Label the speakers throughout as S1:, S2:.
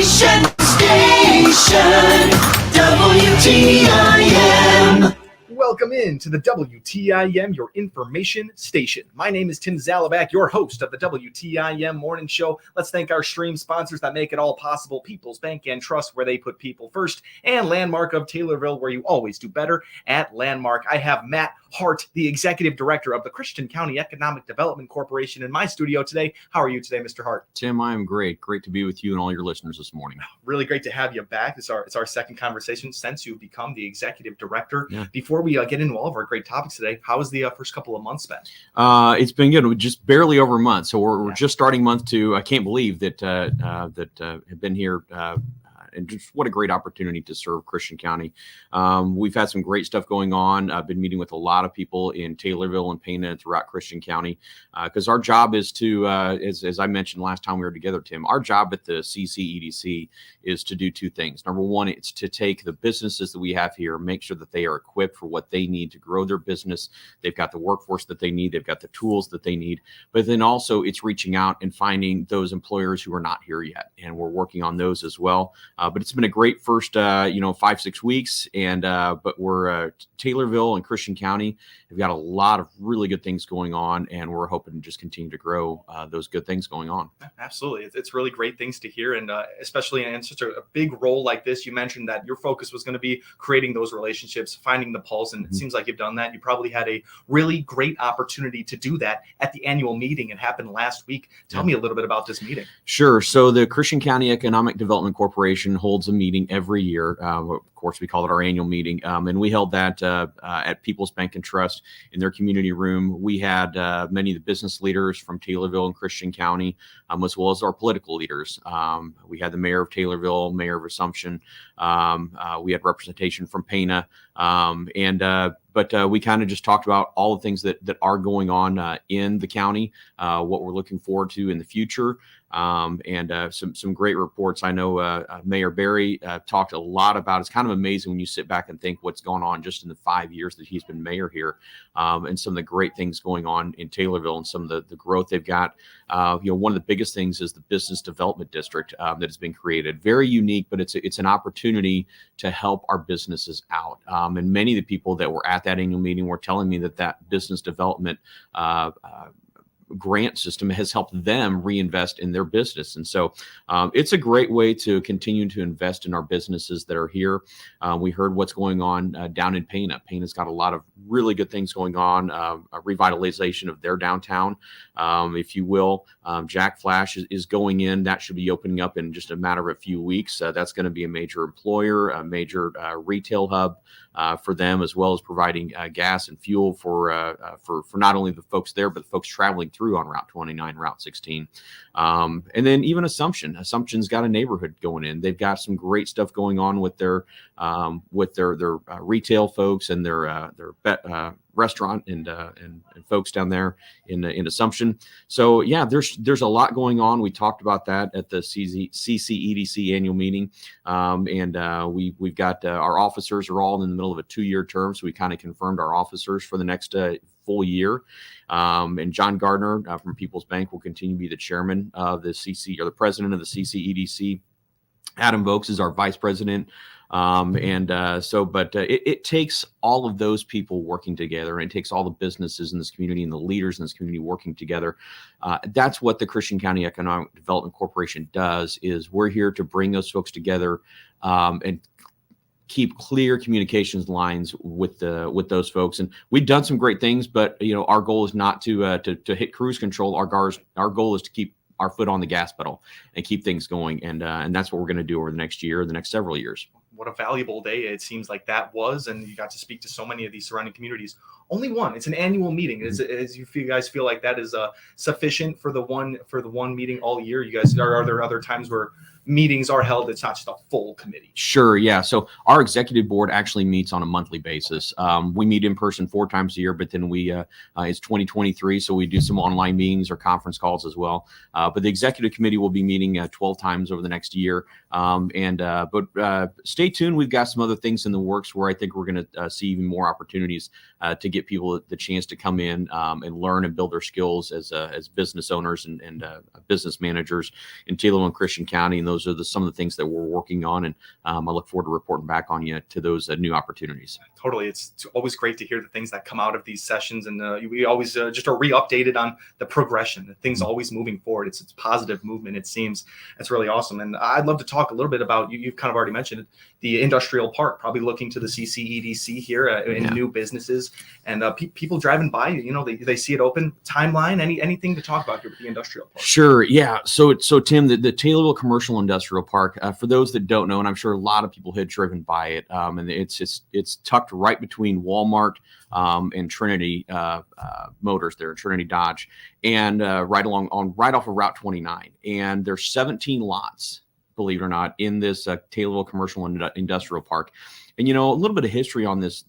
S1: Station, WTIM.
S2: Welcome in to the WTIM, your information station. My name is Tim Zalabak, your host of the WTIM Morning Show. Let's thank our stream sponsors that make it all possible: People's Bank and Trust, where they put people first, and Landmark of Taylorville, where you always do better at Landmark. I have Matt Hart, the Executive Director of the Christian County Economic Development Corporation, in my studio today. How are you today, Mr. Hart?
S3: Tim, I am great. Great to be with you and all your listeners this morning.
S2: Really great to have you back. It's our second conversation since you've become the Executive Director.
S3: Yeah.
S2: Before we get into all of our great topics today, how has the first couple of months been?
S3: It's been good. We're just barely over a month, so we're just starting month two. I can't believe that have been here. And just what a great opportunity to serve Christian County. We've had some great stuff going on. I've been meeting with a lot of people in Taylorville and Pana and throughout Christian County, because our job is to, as I mentioned last time we were together, Tim, our job at the CCEDC is to do two things. Number one, it's to take the businesses that we have here, make sure that they are equipped for what they need to grow their business. They've got the workforce that they need. They've got the tools that they need. But then also it's reaching out and finding those employers who are not here yet. And we're working on those as well. But it's been a great first, 5-6 weeks. And but we're Taylorville and Christian County have got a lot of really good things going on, and we're hoping to just continue to grow those good things going on.
S2: Absolutely. It's really great things to hear. And especially in such a big role like this, you mentioned that your focus was going to be creating those relationships, finding the pulse. And it seems like you've done that. You probably had a really great opportunity to do that at the annual meeting. It happened last week. Tell me a little bit about this meeting.
S3: Sure. So the Christian County Economic Development Corporation holds a meeting every year. Of course, we call it our annual meeting. And we held that at People's Bank and Trust in their community room. We had many of the business leaders from Taylorville and Christian County, as well as our political leaders. We had the mayor of Taylorville, mayor of Assumption. We had representation from Pana. But we kind of just talked about all the things that are going on in the county, what we're looking forward to in the future, and some great reports. I know Mayor Barry talked a lot about. It's kind of amazing when you sit back and think what's gone on just in the 5 years that he's been mayor here, and some of the great things going on in Taylorville and some of the growth they've got. One of the biggest things is the business development district that has been created. Very unique, but it's an opportunity to help our businesses out. And many of the people that were at that annual meeting were telling me that business development grant system has helped them reinvest in their business. And so it's a great way to continue to invest in our businesses that are here. We heard what's going on down in Pana. Pana's got a lot of really good things going on, a revitalization of their downtown, if you will. Jack Flash is going in. That should be opening up in just a matter of a few weeks. That's going to be a major employer, a major retail hub for them, as well as providing gas and fuel for not only the folks there, but the folks traveling through on Route 29, Route 16. And then even Assumption's got a neighborhood going in. They've got some great stuff going on with their retail folks and their restaurant and folks down there in Assumption. So yeah, there's a lot going on. We talked about that at the CCEDC annual meeting, and we've got our officers are all in the middle of a 2-year term, so we kind of confirmed our officers for the next full year. And John Gardner from People's Bank will continue to be the chairman of the the president of the CCEDC. Adam Vokes is our vice president. It takes all of those people working together, and it takes all the businesses in this community and the leaders in this community working together. That's what the Christian County Economic Development Corporation does. Is we're here to bring those folks together and keep clear communications lines with those folks. And we've done some great things, but our goal is not to hit cruise control. Our goal is to keep our foot on the gas pedal and keep things going. And that's what we're going to do over the next year, the next several years.
S2: What a valuable day it seems like that was, and you got to speak to so many of these surrounding communities. Only one. It's an annual meeting. As you guys feel like that is sufficient for the one meeting all year? You guys are there other times where meetings are held? It's not just a full committee.
S3: Sure. Yeah. So our executive board actually meets on a monthly basis. We meet in person 4 times a year, but then it's 2023. So we do some online meetings or conference calls as well. But the executive committee will be meeting 12 times over the next year. But stay tuned. We've got some other things in the works where I think we're going to see even more opportunities to get people the chance to come in and learn and build their skills as business owners and business managers in Taylorville and Christian County. And those are some of the things that we're working on. And I look forward to reporting back on you to those new opportunities.
S2: Totally. It's always great to hear the things that come out of these sessions. And we always just are re-updated on the progression. Things always moving forward. It's positive movement, it seems. That's really awesome. And I'd love to talk a little bit about, you've kind of already mentioned it, the industrial park, probably looking to the CCEDC here in new businesses and people driving by, they see it open. Timeline, anything to talk about here with the industrial park?
S3: Sure. Yeah. So Tim, the Taylorville Commercial Industrial Park, for those that don't know, and I'm sure a lot of people had driven by it, and it's tucked right between Walmart and Trinity Motors there, Trinity Dodge, and right off of Route 29. And there's 17 lots, believe it or not, in this Taylorville Commercial Industrial Park. And, a little bit of history on this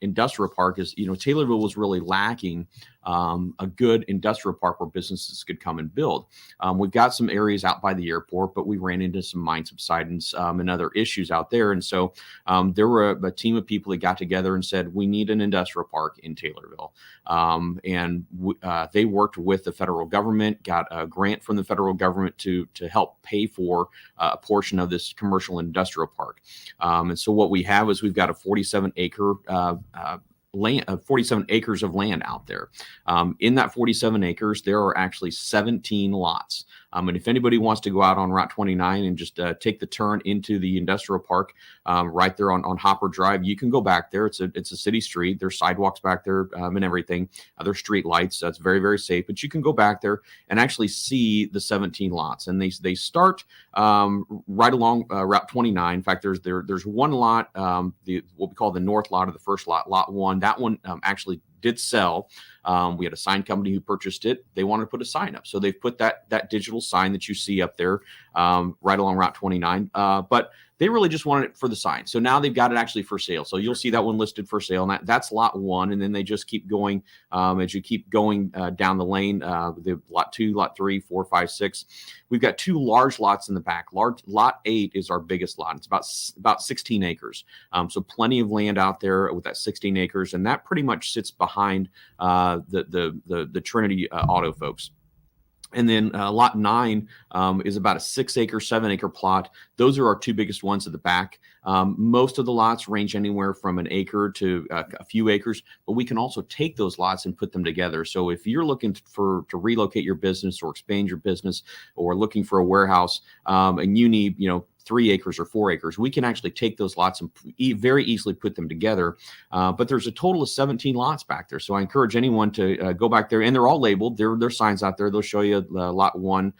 S3: industrial park is, Taylorville was really lacking a good industrial park where businesses could come and build. We've got some areas out by the airport, but we ran into some mine subsidence and other issues out there. And so there were a team of people that got together and said, we need an industrial park in Taylorville. They worked with the federal government, got a grant from the federal government to help pay for a portion of this commercial industrial park. And so what we have is we've got a 47 acres of land out there. In that 47 acres, there are actually 17 lots. And if anybody wants to go out on Route 29 and just take the turn into the industrial park right there on Hopper Drive, you can go back there. It's a city street. There's sidewalks back there and everything. There's street lights. That's very, very safe. But you can go back there and actually see the 17 lots. And they start right along Route 29. In fact, there's one lot, what we call the north lot of the first lot, Lot 1. That one actually did sell. We had a sign company who purchased it. They wanted to put a sign up. So they've put that digital sign that you see up there right along Route 29. But they really just wanted it for the sign. So now they've got it actually for sale. So you'll see that one listed for sale. And that's Lot 1. And then they just keep going as you keep going down the lane. The Lot 2, Lot 3, 4, 5, 6. We've got two large lots in the back. Lot 8 is our biggest lot. It's about 16 acres. So plenty of land out there with that 16 acres. And that pretty much sits behind the Trinity Auto folks. And then Lot 9 is about a 6-acre, 7-acre plot. Those are our two biggest ones at the back. Most of the lots range anywhere from an acre to a few acres, but we can also take those lots and put them together. So if you're looking to relocate your business or expand your business or looking for a warehouse and you need, 3 acres or 4 acres, we can actually take those lots and very easily put them together. But there's a total of 17 lots back there. So I encourage anyone to go back there, and they're all labeled. There are signs out there. They'll show you Lot 1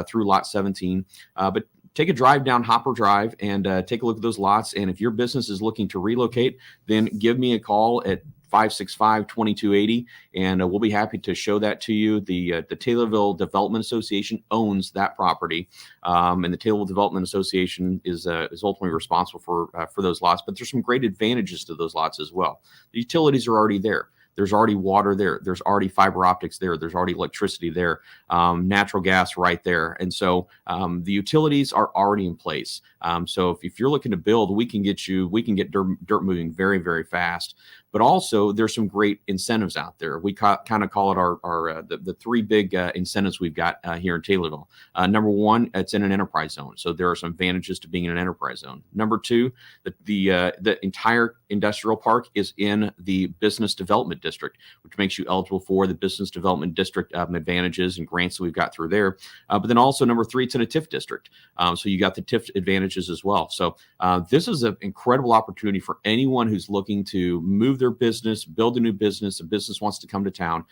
S3: through Lot 17. But take a drive down Hopper Drive and take a look at those lots. And if your business is looking to relocate, then give me a call at 565-2280, and we'll be happy to show that to you. The Taylorville Development Association owns that property, and the Taylorville Development Association is ultimately responsible for those lots. But there's some great advantages to those lots as well. The utilities are already there. There's already water there. There's already fiber optics there. There's already electricity there, natural gas right there. And so the utilities are already in place. So if you're looking to build, we can get dirt moving very, very fast. But also there's some great incentives out there. We kind of call it the three big incentives we've got here in Taylorville. Number one, it's in an enterprise zone. So there are some advantages to being in an enterprise zone. Number two, the entire industrial park is in the business development district, which makes you eligible for the business development district advantages and grants that we've got through there. But then also number three, it's in a TIF district. So you got the TIF advantages as well. So this is an incredible opportunity for anyone who's looking to move their business, build a new business, a business wants to come to town.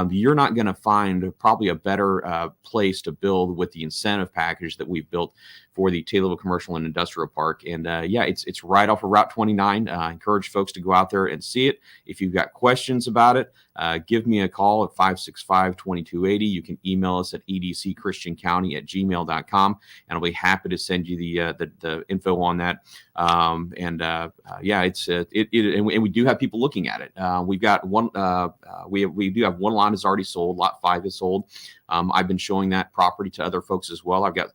S3: You're not going to find probably a better place to build with the incentive package that we've built for the Taylorville Commercial and Industrial Park. And it's right off of Route 29. I encourage folks to go out there and see it. If you've got questions about it, give me a call at 565-2280. You can email us at edcchristiancounty@gmail.com, and I'll be happy to send you the info on that. And we do have people looking at it. We've got one. We do have one lot is already sold. Lot 5 is sold. I've been showing that property to other folks as well. I've got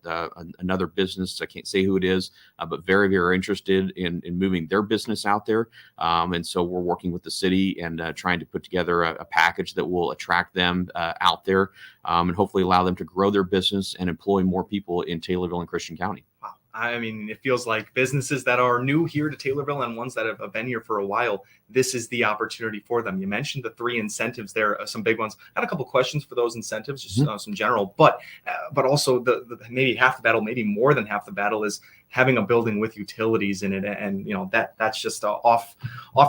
S3: another business, I can't say who it is, but very, very interested in moving their business out there. And so we're working with the city and trying to put together a package that will attract them out there and hopefully allow them to grow their business and employ more people in Taylorville and Christian County.
S2: Wow. I mean, it feels like businesses that are new here to Taylorville and ones that have been here for a while, this is the opportunity for them. You mentioned the 3 incentives there, some big ones. I had a couple questions for those incentives, just some general, but also the maybe half the battle, maybe more than half the battle is having a building with utilities in it, and that's just off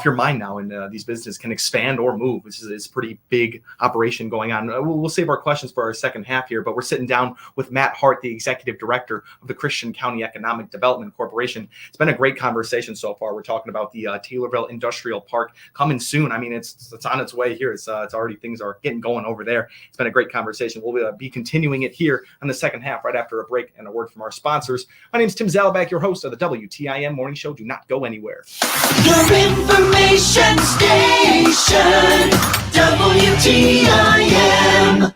S2: your mind now. And these businesses can expand or move. This is a pretty big operation going on. We'll save our questions for our second half here, but we're sitting down with Matt Hart, the executive director of the Christian County Economic Development Corporation. It's been a great conversation so far. We're talking about the Taylorville Industrial Park coming soon. I mean, it's on its way here. It's already, things are getting going over there. It's been a great conversation. We'll be continuing it here on the second half right after a break and a word from our sponsors. My name is Tim Zalabak, your host of the WTIM Morning Show. Do not go anywhere.
S1: Your information station, WTIM.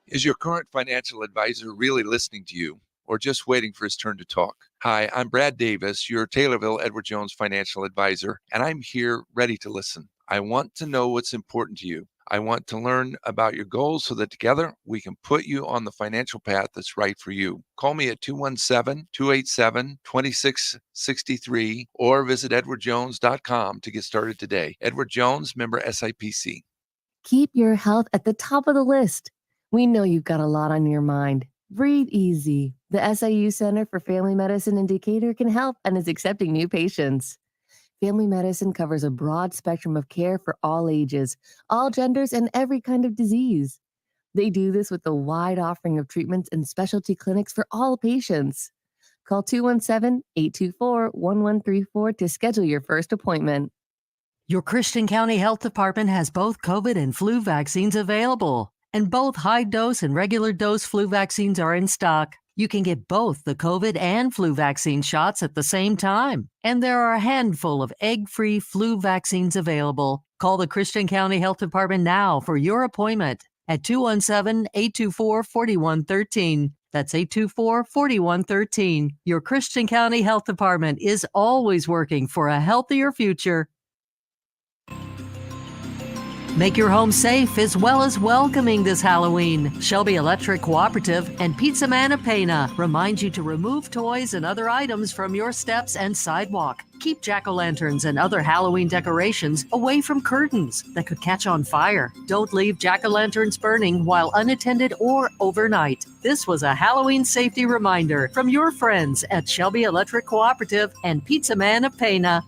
S4: Is your current financial advisor really listening to you or just waiting for his turn to talk? Hi, I'm Brad Davis, your Taylorville Edward Jones financial advisor, and I'm here ready to listen. I want to know what's important to you. I want to learn about your goals so that together we can put you on the financial path that's right for you. Call me at 217-287-2663 or visit edwardjones.com to get started today. Edward Jones, member SIPC.
S5: Keep your health at the top of the list. We know you've got a lot on your mind. Breathe easy. The SIU Center for Family Medicine in Decatur can help and is accepting new patients. Family medicine covers a broad spectrum of care for all ages, all genders, and every kind of disease. They do this with a wide offering of treatments and specialty clinics for all patients. Call 217-824-1134 to schedule your first appointment.
S6: Your Christian County Health Department has both COVID and flu vaccines available, and both high-dose and regular-dose flu vaccines are in stock. You can get both the COVID and flu vaccine shots at the same time. And there are a handful of egg-free flu vaccines available. Call the Christian County Health Department now for your appointment at 217-824-4113. That's 824-4113. Your Christian County Health Department is always working for a healthier future. Make your home safe as well as welcoming this Halloween. Shelby Electric Cooperative and Pizza Man of Pena remind you to remove toys and other items from your steps and sidewalk. Keep jack-o'-lanterns and other Halloween decorations away from curtains that could catch on fire. Don't leave jack-o'-lanterns burning while unattended or overnight. This was a Halloween safety reminder from your friends at Shelby Electric Cooperative and Pizza Man of Pena.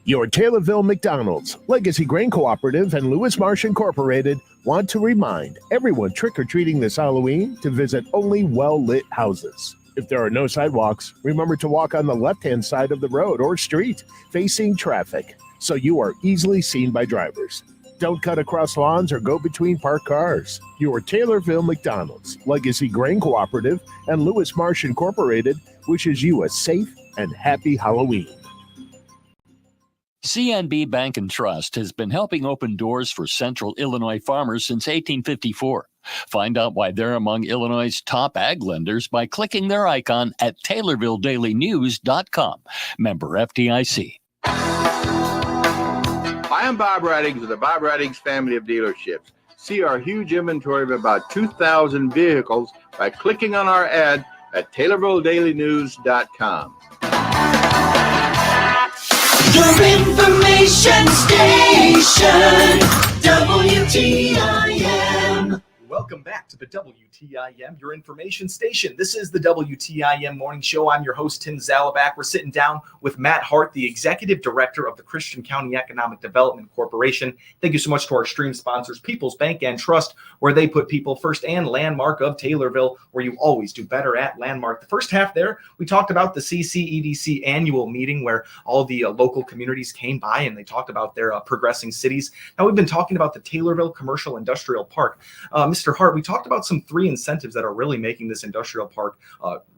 S7: Your Taylorville McDonald's, Legacy Grain Cooperative, and Lewis Marsh Incorporated want to remind everyone trick-or-treating this Halloween to visit only well-lit houses. If there are no sidewalks, remember to walk on the left-hand side of the road or street facing traffic so you are easily seen by drivers. Don't cut across lawns or go between parked cars. Your Taylorville McDonald's, Legacy Grain Cooperative, and Lewis Marsh Incorporated wishes you a safe and happy Halloween.
S8: CNB Bank and Trust has been helping open doors for Central Illinois farmers since 1854. Find out why they're among Illinois' top ag lenders by clicking their icon at TaylorvilleDailyNews.com. Member FDIC.
S9: Hi, I'm Bob Reddings of the Bob Reddings family of dealerships. See our huge inventory of about 2,000 vehicles by clicking on our ad at TaylorvilleDailyNews.com.
S1: Your information station, WTIM.
S2: Welcome back to the WTIM, your information station. This is the WTIM Morning Show. I'm your host, Tim Zalabak. We're sitting down with Matt Hart, the Executive Director of the Christian County Economic Development Corporation. Thank you so much to our stream sponsors, People's Bank and Trust, where they put people first, and Landmark of Taylorville, where you always do better at Landmark. The first half there, we talked about the CCEDC annual meeting where all the local communities came by and they talked about their progressing cities. Now we've been talking about the Taylorville Commercial Industrial Park. Mr. Hart, we talked talked about some 3 incentives that are really making this industrial park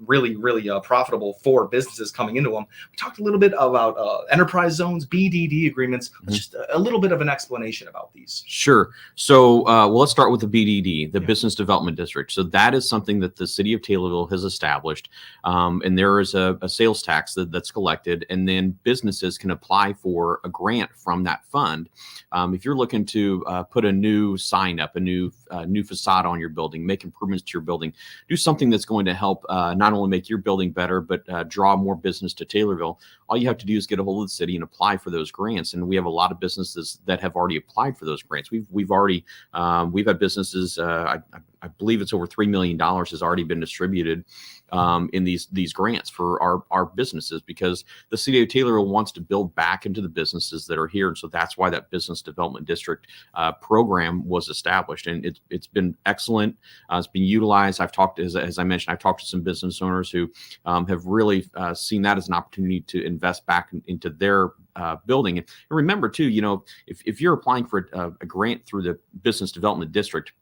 S2: really profitable for businesses coming into them. We talked a little bit about enterprise zones, BDD agreements. Just a little bit of an explanation about these.
S3: Sure. So, well, let's start with the BDD, the Business Development District. So that is something that the city of Taylorville has established, and there is a sales tax that's collected, and then businesses can apply for a grant from that fund. If you're looking to put a new sign up, a new facade on your building, make improvements to your building, do something that's going to help not only make your building better, but draw more business to Taylorville, all you have to do is get a hold of the city and apply for those grants. And we have a lot of businesses that have already applied for those grants. We've had businesses, I believe it's over $3 million has already been distributed in these grants for our businesses, because the city of Taylorville wants to build back into the businesses that are here. And so that's why that Business Development District program was established. And it's been excellent. It's been utilized. As I mentioned, I've talked to some business owners who have really seen that as an opportunity to invest back into their building. And remember too, if you're applying for a grant through the Business Development District,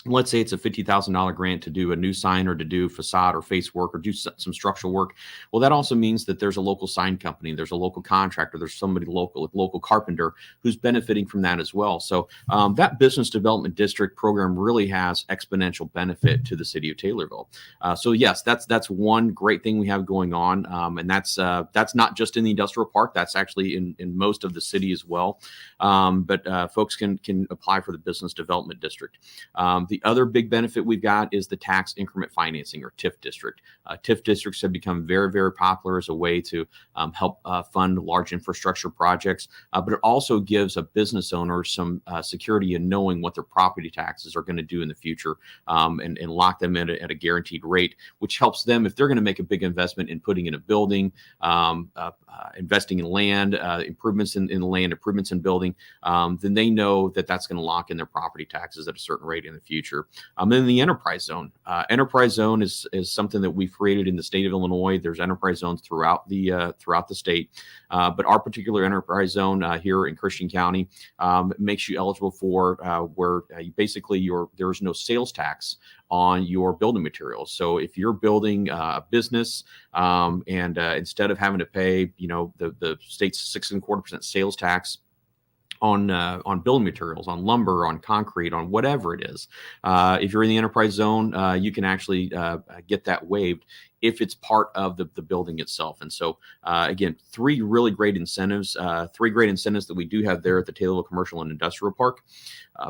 S3: let's say it's a $50,000 grant to do a new sign or to do facade or face work or do some structural work. Well, that also means that there's a local sign company, there's a local contractor, there's somebody local carpenter who's benefiting from that as well. So that Business Development District program really has exponential benefit to the city of Taylorville. So yes, that's one great thing we have going on, and that's not just in the industrial park. That's actually in most of the city as well. But folks can apply for the Business Development District. The other big benefit we've got is the tax increment financing, or TIF district. TIF districts have become very, very popular as a way to help fund large infrastructure projects, but it also gives a business owner some security in knowing what their property taxes are going to do in the future, and lock them in at a guaranteed rate, which helps them if they're going to make a big investment in putting in a building, investing in land, improvements in land, improvements in building, then they know that that's going to lock in their property taxes at a certain rate in the future. Then the enterprise zone. Enterprise zone is something that we've created in the state of Illinois. There's enterprise zones throughout the state, but our particular enterprise zone here in Christian County makes you eligible for where basically there's no sales tax on your building materials. So if you're building a business, and instead of having to pay the state's 6.25% sales tax on building materials, on lumber, on concrete, on whatever it is, if you're in the enterprise zone, you can actually get that waived if it's part of the building itself. And so, again, three really great incentives, that we do have there at the Taylorville Commercial and Industrial Park.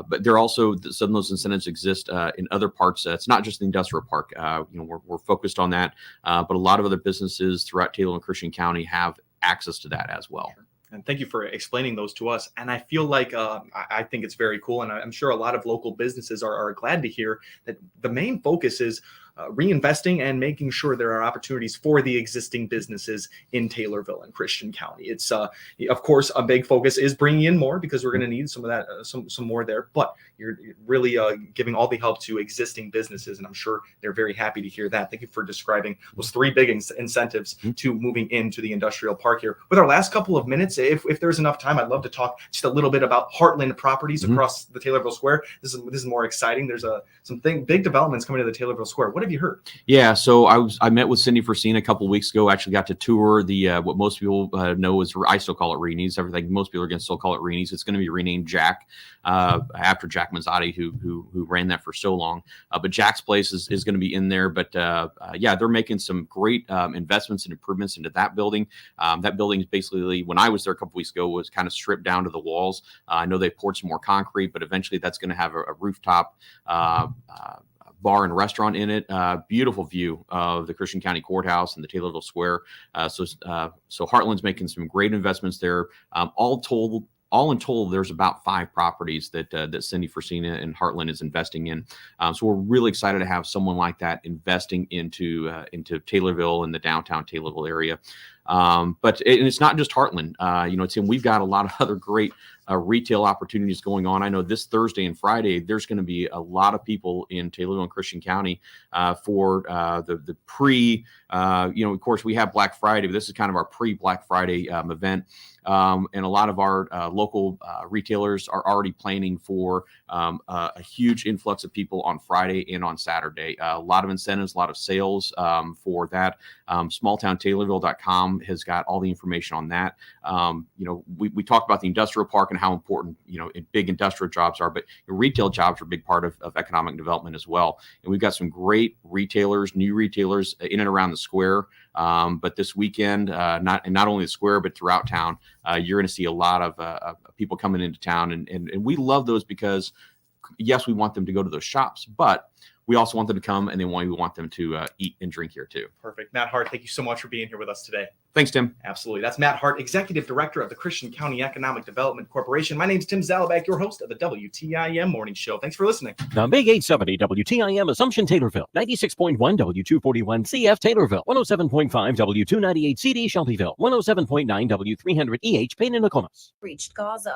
S3: But there are also some of those incentives exist in other parts. It's not just the industrial park. We're focused on that, but a lot of other businesses throughout Taylorville and Christian County have access to that as well.
S2: And thank you for explaining those to us. And I feel like I think it's very cool. And I'm sure a lot of local businesses are glad to hear that the main focus is reinvesting and making sure there are opportunities for the existing businesses in Taylorville and Christian County. It's of course a big focus is bringing in more, because we're going to need some of that, some more there. But you're really giving all the help to existing businesses, and I'm sure they're very happy to hear that. Thank you for describing those three big incentives to moving into the industrial park here. With our last couple of minutes, if there's enough time, I'd love to talk just a little bit about Heartland properties across the Taylorville Square. This is more exciting. There's some big developments coming to the Taylorville Square. What have you heard?
S3: Yeah, so I met with Cindy Forsina a couple of weeks ago. Actually got to tour the what most people know is, I still call it Reenies. Everything most people are going to still call it Reenies. It's going to be renamed Jack after Jack Mazzotti, who ran that for so long. But Jack's Place is going to be in there. But yeah, they're making some great investments and improvements into that building. That building is basically, when I was there a couple weeks ago, was kind of stripped down to the walls. I know they poured some more concrete, but eventually that's going to have a rooftop bar and restaurant in it. Beautiful view of the Christian County Courthouse and the Taylorville Square. So Heartland's making some great investments there. All in total, there's about 5 properties that Cindy Forsina and Heartland is investing in. So we're really excited to have someone like that investing into Taylorville and the downtown Taylorville area. But it's not just Heartland. Tim, we've got a lot of other great retail opportunities going on. I know this Thursday and Friday, there's going to be a lot of people in Taylorville and Christian County for the pre, of course, we have Black Friday, but this is kind of our pre-Black Friday event. And a lot of our local retailers are already planning for a huge influx of people on Friday and on Saturday. A lot of incentives, a lot of sales for that. Smalltowntaylorville.com has got all the information on that. We talked about the industrial park and how important, big industrial jobs are, but retail jobs are a big part of economic development as well. And we've got some great retailers, new retailers in and around the square. But this weekend, not only the square, but throughout town, you're going to see a lot of people coming into town. And we love those because, yes, we want them to go to those shops, but we also want them to come, and then we want them to eat and drink here too.
S2: Perfect. Matt Hart, thank you so much for being here with us today.
S3: Thanks, Tim.
S2: Absolutely. That's Matt Hart, Executive Director of the Christian County Economic Development Corporation. My name's Tim Zalabak, your host of the WTIM Morning Show. Thanks for listening.
S10: The Big 870 WTIM Assumption Taylorville, 96.1 W241 CF Taylorville, 107.5 W298 CD Shelbyville, 107.9 W300 EH Payne and Nokomis.
S11: Reached Gaza.